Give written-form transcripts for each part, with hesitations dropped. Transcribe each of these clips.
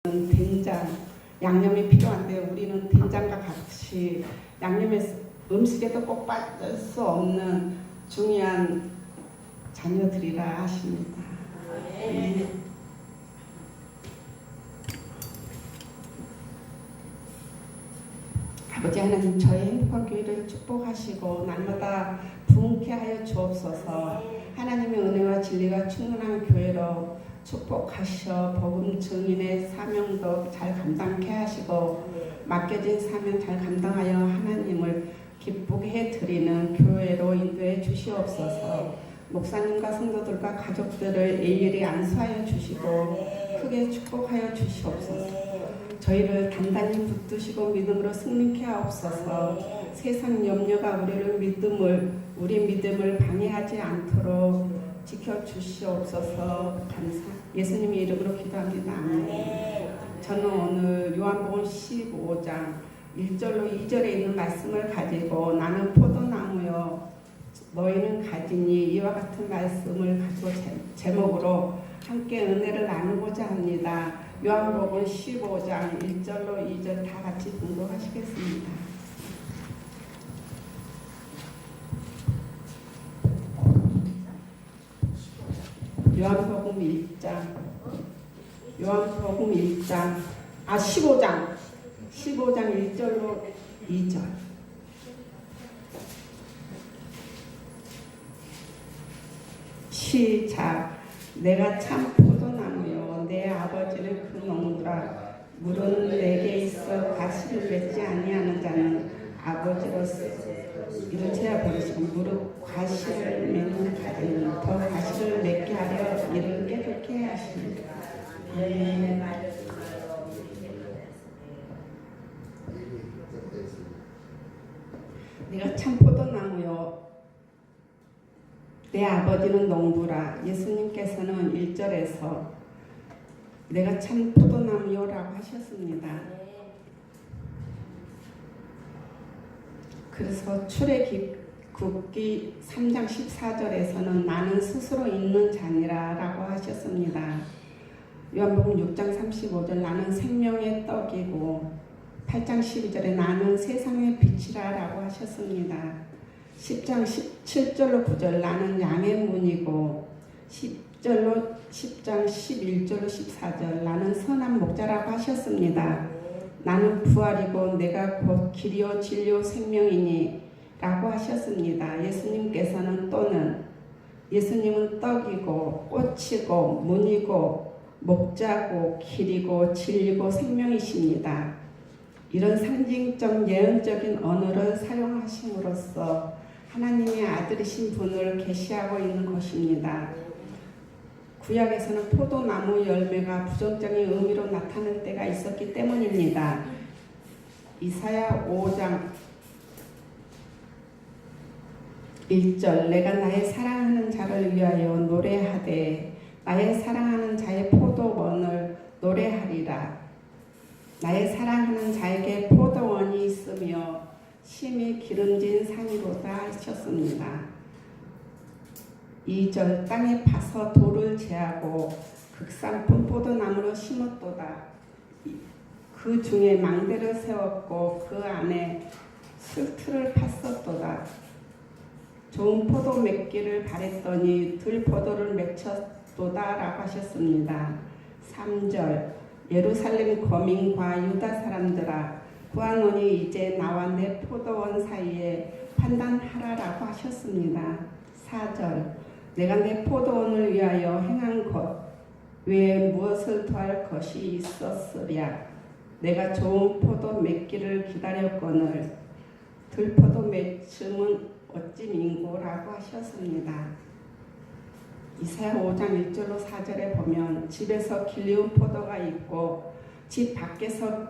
된장, 양념이 필요한데 우리는 된장과 같이 양념의 음식에도 꼭 빠질 수 없는 중요한 자녀들이라 하십니다. 아버지 하나님, 저희 행복한 교회를 축복하시고 날마다 부흥케 하여 주옵소서. 하나님의 은혜와 진리가 충만한 교회로 축복하셔 복음 증인의 사명도 잘 감당케 하시고 맡겨진 사명 잘 감당하여 하나님을 기쁘게 해드리는 교회로 인도해 주시옵소서. 목사님과 성도들과 가족들을 일일이 안수하여 주시고 크게 축복하여 주시옵소서. 저희를 단단히 붙드시고 믿음으로 승리케 하옵소서. 세상 염려가 우리 믿음을 방해하지 않도록 지켜주시옵소서. 예수님의 이름으로 기도합니다. 아멘. 저는 오늘 요한복음 15장 1절로 2절에 있는 말씀을 가지고 나는 포도나무요 너희는 가지니 이와 같은 말씀을 가지고 제목으로 함께 은혜를 나누고자 합니다. 요한복음 15장 1절로 2절 다 같이 공부하시겠습니다. 요한복음 15장 1절로 2절. 시작. 내가 참 포도나무요 내 아버지는 그 농부라. 물은 내게 있어 가시를 맺지 아니하는 자는 아버지로서 이를 제야 버리시고 무릇 가시를 맺는 자는 더 가시를 맺게 하려 이를 깨끗게 하십니다. 내가 참 포도나무요 내 아버지는 농부라. 예수님께서는 1절에서 내가 참 포도나무요라고 하셨습니다. 그래서 출애굽기 3장 14절에서는 나는 스스로 있는 자니라 라고 하셨습니다. 요한복음 6장 35절 나는 생명의 떡이고 8장 12절에 나는 세상의 빛이라 라고 하셨습니다. 10장 17절로 9절 나는 양의 문이고 10장 11절로 14절 나는 선한 목자라고 하셨습니다. 나는 부활이고 내가 곧 길이요 진리요 생명이니 라고 하셨습니다. 예수님께서는 예수님은 떡이고 꽃이고 문이고 목자고 길이고 진리고 생명이십니다. 이런 상징적 예언적인 언어를 사용하심으로써 하나님의 아들이신 분을 계시하고 있는 것입니다. 구약에서는 포도나무 열매가 부정적인 의미로 나타날 때가 있었기 때문입니다. 이사야 5장 1절 내가 나의 사랑하는 자를 위하여 노래하되 나의 사랑하는 자의 포도원을 노래하리라. 나의 사랑하는 자에게 포도원이 있으며 심히 기름진 산이로다 하셨습니다. 2절 땅에 파서 돌을 제하고 극산품 포도나무로 심었도다. 그 중에 망대를 세웠고 그 안에 슬트를 팠었도다. 좋은 포도 맺기를 바랬더니 들포도를 맺혔도다 라고 하셨습니다. 3절 예루살렘 거민과 유다 사람들아 구하노니 이제 나와 내 포도원 사이에 판단하라라고 하셨습니다. 4절 내가 내 포도원을 위하여 행한 것 외에 무엇을 더할 것이 있었으랴. 내가 좋은 포도 맺기를 기다렸거늘 들포도 맺음은 어찌 민고라고 하셨습니다. 이사야 5장 1절로 4절에 보면 집에서 길리운 포도가 있고 집 밖에서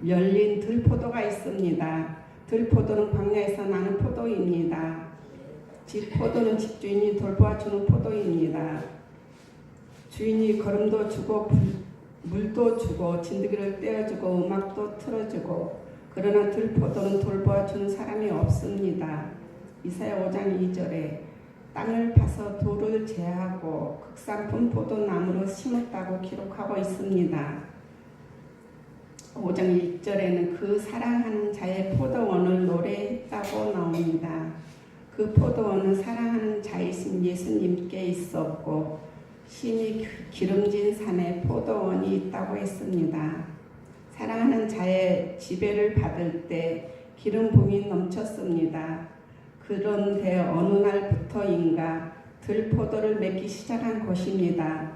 열린 들포도가 있습니다. 들포도는 광야에서 나는 포도입니다. 집포도는 집주인이 돌보아주는 포도입니다. 주인이 거름도 주고 물도 주고 진드기를 떼어주고 음악도 틀어주고 그러나 들포도는 돌보아주는 사람이 없습니다. 이사야 5장 2절에 땅을 파서 돌을 제하고 극산품 포도나무로 심었다고 기록하고 있습니다. 5장 1절에는 그 사랑하는 자의 포도원을 노래했다고 나옵니다. 그 포도원은 사랑하는 자이신 예수님께 있었고 신이 기름진 산에 포도원이 있다고 했습니다. 사랑하는 자의 지배를 받을 때 기름 부음이 넘쳤습니다. 그런데 어느 날부터인가 들포도를 맺기 시작한 것입니다.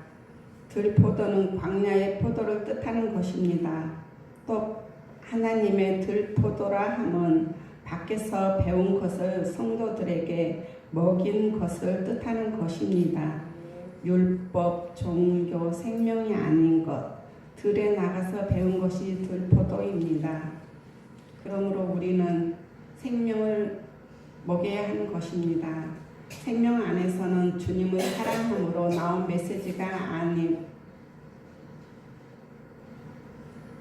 들포도는 광야의 포도를 뜻하는 것입니다. 또 하나님의 들포도라 함은 밖에서 배운 것을 성도들에게 먹인 것을 뜻하는 것입니다. 율법, 종교, 생명이 아닌 것, 들에 나가서 배운 것이 들포도입니다. 그러므로 우리는 생명을 먹여야 하는 것입니다. 생명 안에서는 주님을 사랑함으로 나온 메시지가 아닌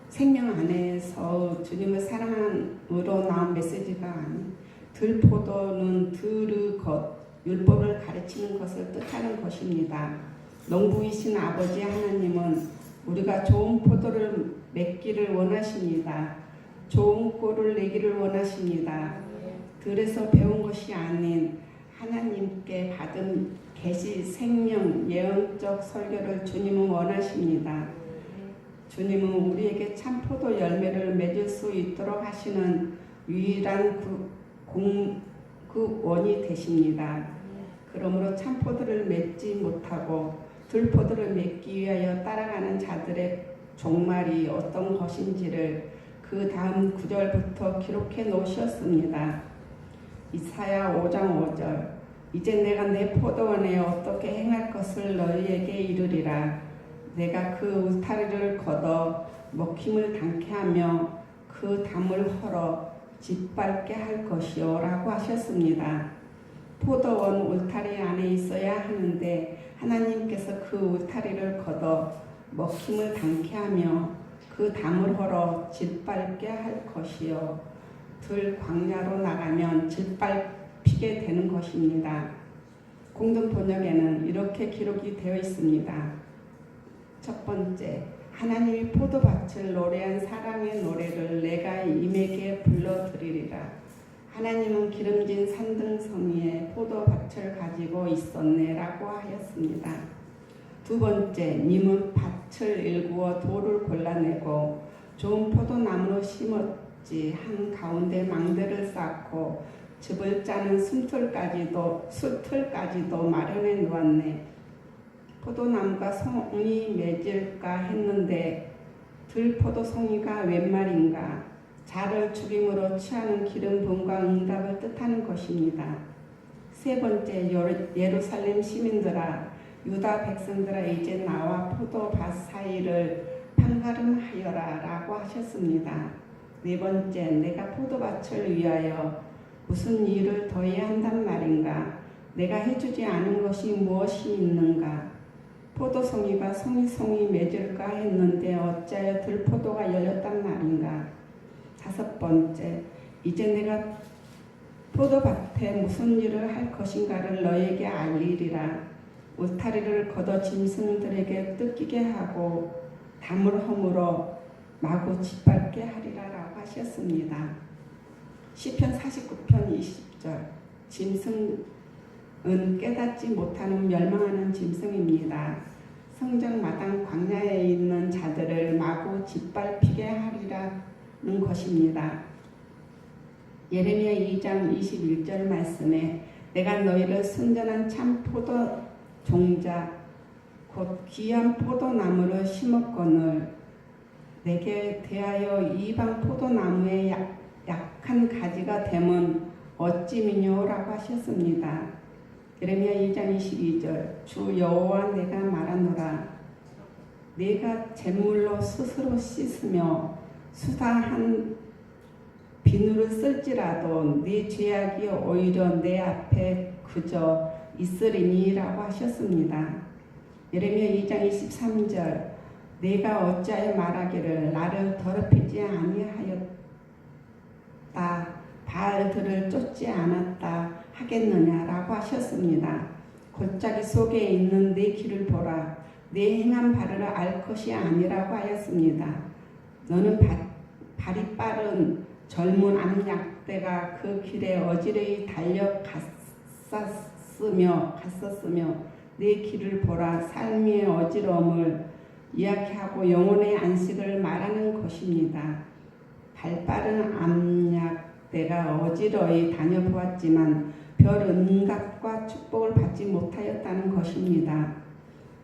생명 안에서 주님을 사랑함으로 나온 메시지가 아닌 들포도는 들의 것, 율법을 가르치는 것을 뜻하는 것입니다. 농부이신 아버지 하나님은 우리가 좋은 포도를 맺기를 원하십니다. 좋은 꼴을 내기를 원하십니다. 들에서 배운 것이 아닌 하나님께 받은 계시, 생명, 예언적 설교를 주님은 원하십니다. 주님은 우리에게 참 포도 열매를 맺을 수 있도록 하시는 유일한 그 원이 되십니다. 그러므로 참 포도를 맺지 못하고 들포도를 맺기 위하여 따라가는 자들의 종말이 어떤 것인지를 그 다음 9절부터 기록해 놓으셨습니다. 이사야 5장 5절 이제 내가 내 포도원에 어떻게 행할 것을 너희에게 이르리라. 내가 그 울타리를 걷어 먹힘을 당케 하며 그 담을 헐어 짓밟게 할 것이요 라고 하셨습니다. 포도원 울타리 안에 있어야 하는데 하나님께서 그 울타리를 걷어 먹힘을 당케 하며 그 담을 헐어 짓밟게 할 것이요 들 광야로 나가면 짓밟히게 되는 것입니다. 공동 번역에는 이렇게 기록이 되어 있습니다. 첫 번째, 하나님이 포도밭을 노래한 사랑의 노래를 내가 임에게 불러드리리라. 하나님은 기름진 산등성이에 포도밭을 가지고 있었네 라고 하였습니다. 두 번째, 님은 밭을 일구어 돌을 골라내고 좋은 포도나무로 심었지. 한가운데 망대를 쌓고 즙을 짜는 수틀까지도 마련해 놓았네. 포도나무가 송이 맺을까 했는데 들포도송이가 웬 말인가. 자를 죽임으로 취하는 기름 부음과 응답을 뜻하는 것입니다. 세 번째, 예루살렘 시민들아 유다 백성들아 이제 나와 포도밭 사이를 판가름하여라 라고 하셨습니다. 네 번째, 내가 포도밭을 위하여 무슨 일을 더해야 한단 말인가. 내가 해주지 않은 것이 무엇이 있는가. 포도송이가 송이 맺을까 했는데 어찌하여 들포도가 열렸단 말인가. 다섯 번째, 이제 내가 포도밭에 무슨 일을 할 것인가를 너에게 알리리라. 울타리를 걷어 짐승들에게 뜯기게 하고 담을 허물어 마구 짓밟게 하리라 라고 하셨습니다. 시편 49편 20절 짐승은 깨닫지 못하는 멸망하는 짐승입니다. 성전 마당 광야에 있는 자들을 마구 짓밟히게 하리라는 것입니다. 예레미야 2장 21절 말씀에 내가 너희를 순전한 참 포도 종자 곧 귀한 포도나무를 심었거늘 내게 대하여 이방 포도나무의 약한 가지가 되면 어찌미뇨라고 하셨습니다. 예레미야 2장 22절 주 여호와 내가 말하노라. 내가 잿물로 스스로 씻으며 수다한 비누를 쓸지라도 네 죄악이 오히려 내 앞에 그저 있으리니라고 하셨습니다. 예레미야 2장 23절 내가 어찌하여 말하기를 나를 더럽히지 아니하였다 바알들을 쫓지 않았다 하겠느냐라고 하셨습니다. 골짜기 속에 있는 내 길을 보라. 내 행한 바를 알 것이 아니라고 하였습니다. 너는 발이 빠른 젊은 암약대가 그 길에 어지러이 갔었으며 내 길을 보라. 삶의 어지러움을 이야기하고 영혼의 안식을 말하는 것입니다. 발빠른 암약대가 어지러이 다녀보았지만 별 응답과 축복을 받지 못하였다는 것입니다.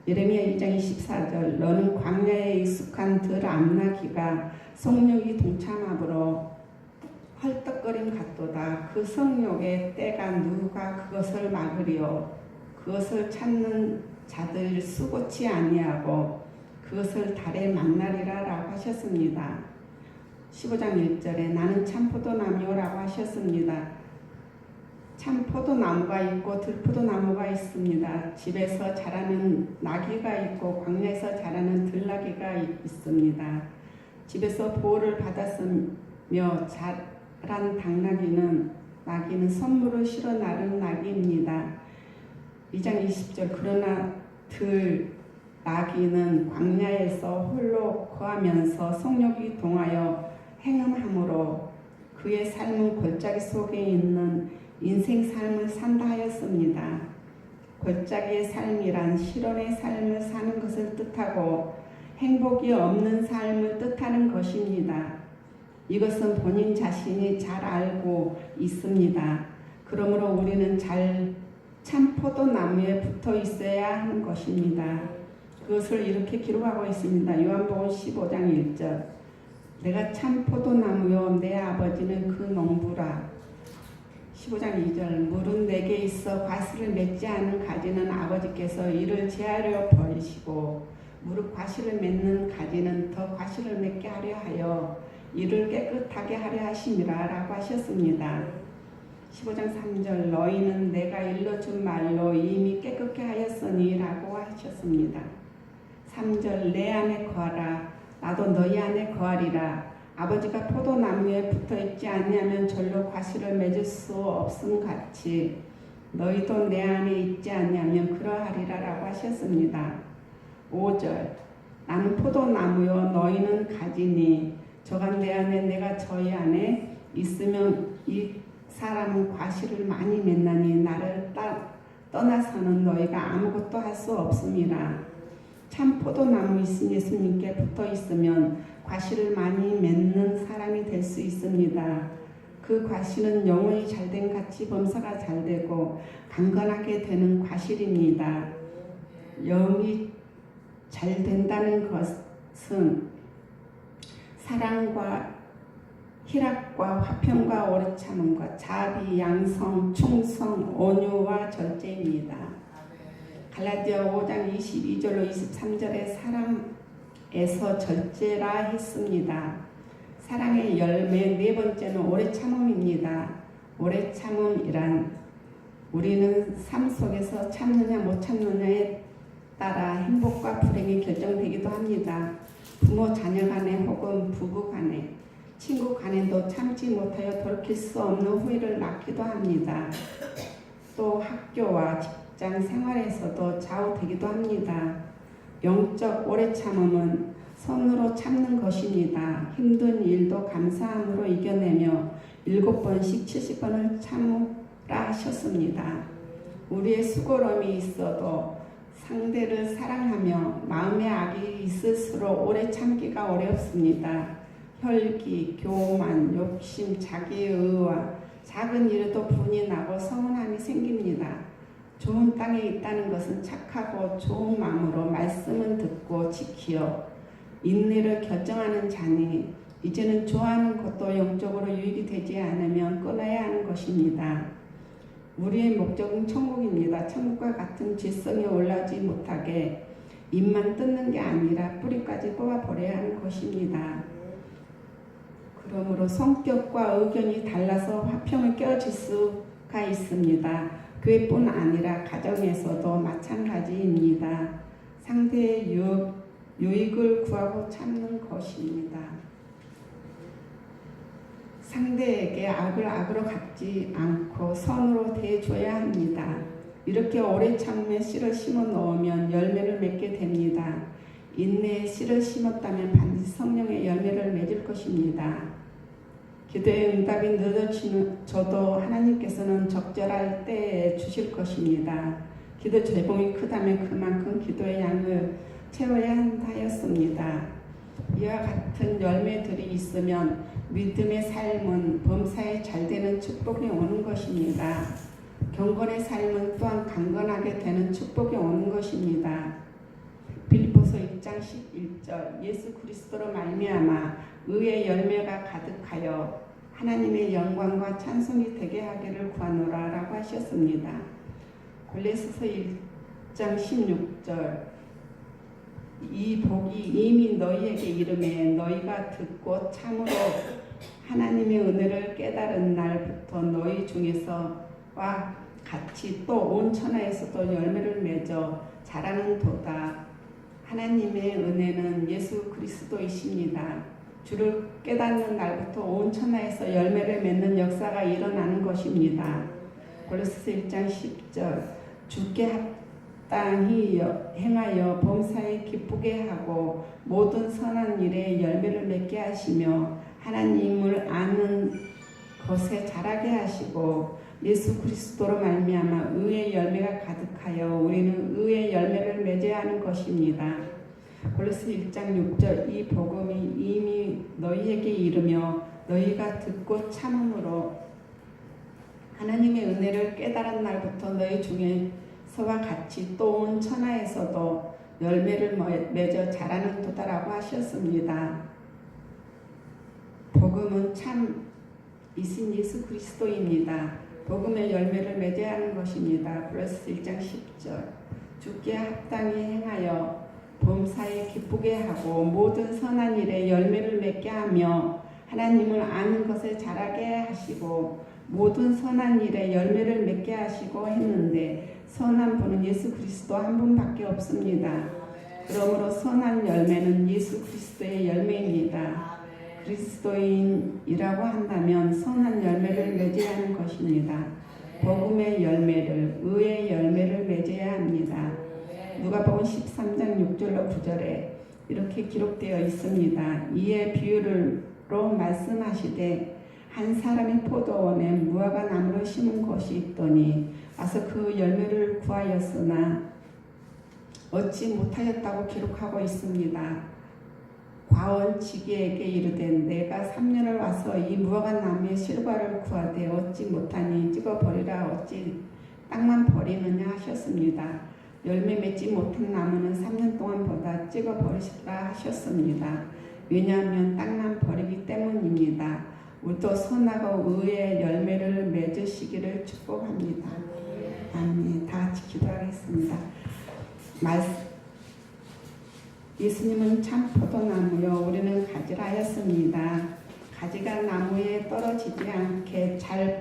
예레미야 2장 24절 너는 광야에 익숙한 들 암나기가 성욕이 동참함으로 헐떡거림 같도다. 그 성욕의 때가 누가 그것을 막으리요. 그것을 찾는 자들 수고치 아니하고 그것을 달에 만나리라 라고 하셨습니다. 15장 1절에 나는 참 포도나무라고 하셨습니다. 참 포도나무가 있고 들포도나무가 있습니다. 집에서 자라는 나귀가 있고 광야에서 자라는 들나귀가 있습니다. 집에서 보호를 받았으며 자란 나귀는 선물을 실어 나른 나귀입니다. 2장 20절 그러나 나귀는 광야에서 홀로 거하면서 성욕이 동하여 행음함으로 그의 삶은 골짜기 속에 있는 인생 삶을 산다 하였습니다. 골짜기의 삶이란 실온의 삶을 사는 것을 뜻하고 행복이 없는 삶을 뜻하는 것입니다. 이것은 본인 자신이 잘 알고 있습니다. 그러므로 우리는 참 포도나무에 붙어 있어야 하는 것입니다. 그것을 이렇게 기록하고 있습니다. 요한복음 15장 1절 내가 참 포도나무요 내 아버지는 그 농부라. 15장 2절 물은 내게 있어 과실을 맺지 않은 가지는 아버지께서 이를 제하려 버리시고 무릇 과실을 맺는 가지는 더 과실을 맺게 하려 하여 이를 깨끗하게 하려 하심이라 라고 하셨습니다. 15장 3절 너희는 내가 일러준 말로 이미 깨끗게 하였으니 라고 하셨습니다. 3절 내 안에 거하라 나도 너희 안에 거하리라. 아버지가 포도나무에 붙어있지 아니하면 절로 과실을 맺을 수 없음 같이 너희도 내 안에 있지 아니하면 그러하리라 라고 하셨습니다. 5절 나는 포도나무요 너희는 가지니 저가 내 안에 내가 저희 안에 있으면 이 사람은 과실을 많이 맺나니 나를 떠나서는 너희가 아무것도 할 수 없음이라. 참 포도나무 있은 예수님께 붙어 있으면 과실을 많이 맺는 사람이 될 수 있습니다. 그 과실은 영혼이 잘된 같이 범사가 잘되고 강건하게 되는 과실입니다. 영이 잘 된다는 것은 사랑과 희락과 화평과 오래 참음과 자비, 양성, 충성, 온유와 절제입니다. 갈라디아 5장 22절로 23절에 사랑에서 절제라 했습니다. 사랑의 열매 네 번째는 오래 참음입니다. 오래 참음이란 우리는 삶 속에서 참느냐 못 참느냐에 따라 행복과 불행이 결정되기도 합니다. 부모 자녀 간에 혹은 부부 간에 친구 간에도 참지 못하여 돌이킬 수 없는 후회를 낳기도 합니다. 또 학교와 직장 생활에서도 좌우되기도 합니다. 영적 오래 참음은 선으로 참는 것입니다. 힘든 일도 감사함으로 이겨내며 7번씩 70번을 참으라 하셨습니다. 우리의 수고로움이 있어도 상대를 사랑하며 마음의 악이 있을수록 오래 참기가 어렵습니다. 혈기, 교만, 욕심, 자기의와 작은 일에도 분이 나고 서운함이 생깁니다. 좋은 땅에 있다는 것은 착하고 좋은 마음으로 말씀은 듣고 지키어 인내를 결정하는 자니 이제는 좋아하는 것도 영적으로 유익이 되지 않으면 끊어야 하는 것입니다. 우리의 목적은 천국입니다. 천국과 같은 질성에 올라오지 못하게 잎만 뜯는 게 아니라 뿌리까지 뽑아버려야 하는 것입니다. 그러므로 성격과 의견이 달라서 화평을 깨어질 수가 있습니다. 교회뿐 아니라 가정에서도 마찬가지입니다. 상대의 유익을 구하고 참는 것입니다. 상대에게 악으로 갚지 않고 선으로 대해줘야 합니다. 이렇게 오래 참으면 씨를 심어 놓으면 열매를 맺게 됩니다. 인내의 씨를 심었다면 반드시 성령의 열매를 맺을 것입니다. 것입니다. 기도의 응답이 늦어져도 하나님께서는 적절할 때에 주실 것입니다. 기도 제목이 크다면 그만큼 기도의 양을 채워야 한다였습니다. 이와 같은 열매들이 있으면 믿음의 삶은 범사에 잘되는 축복이 오는 것입니다. 경건의 삶은 또한 강건하게 되는 축복이 오는 것입니다. 빌립보서 1장 11절 예수 그리스도로 말미암아 의의 열매가 가득하여 하나님의 영광과 찬송이 되게 하기를 구하노라 라고 하셨습니다. 골로새서 1장 16절 이 복이 이미 너희에게 이르매 너희가 듣고 참으로 하나님의 은혜를 깨달은 날부터 너희 중에서와 같이 또 온 천하에서도 열매를 맺어 자라는 도다. 하나님의 은혜는 예수 그리스도이십니다. 주를 깨닫는 날부터 온 천하에서 열매를 맺는 역사가 일어나는 것입니다. 골로새서 1장 10절 주께 합당히 행하여 범사에 기쁘게 하고 모든 선한 일에 열매를 맺게 하시며 하나님을 아는 것에 자라게 하시고 예수 그리스도로 말미암아 의의 열매가 가득하여 우리는 의의 열매를 맺어야 하는 것입니다. 골로새 1장 6절 이 복음이 이미 너희에게 이르며 너희가 듣고 참음으로 하나님의 은혜를 깨달은 날부터 너희 중에서와 같이 또 온 천하에서도 열매를 맺어 자라는 도다라고 하셨습니다. 복음은 참 이신 예수 그리스도입니다. 복음의 열매를 맺어야 하는 것입니다. 골로새 1장 10절 주께 합당히 행하여 범사에 기쁘게 하고 모든 선한 일에 열매를 맺게 하며 하나님을 아는 것에 자라게 하시고 모든 선한 일에 열매를 맺게 하시고 했는데 선한 분은 예수 그리스도 한 분밖에 없습니다. 그러므로 선한 열매는 예수 그리스도의 열매입니다. 그리스도인이라고 한다면 선한 열매를 맺어야 하는 것입니다. 복음의 열매를 의의 열매를 맺어야 합니다. 누가복음 13장 6절로 9절에 이렇게 기록되어 있습니다. 이에 비유로 말씀하시되 한 사람이 포도원에 무화과 나무를 심은 곳이 있더니 와서 그 열매를 구하였으나 얻지 못하였다고 기록하고 있습니다. 과원지기에게 이르되 내가 3년을 와서 이 무화과 나무의 실과를 구하되 얻지 못하니 찍어버리라 어찌 땅만 버리느냐 하셨습니다. 열매 맺지 못한 나무는 3년 동안 보다 찍어버리시라 하셨습니다. 왜냐하면 땅만 버리기 때문입니다. 우리도 선하고 의의 열매를 맺으시기를 축복합니다. 아멘. 다 같이 기도하겠습니다. 예수님은 참 포도나무요 우리는 가지라 하였습니다. 가지가 나무에 떨어지지 않게 잘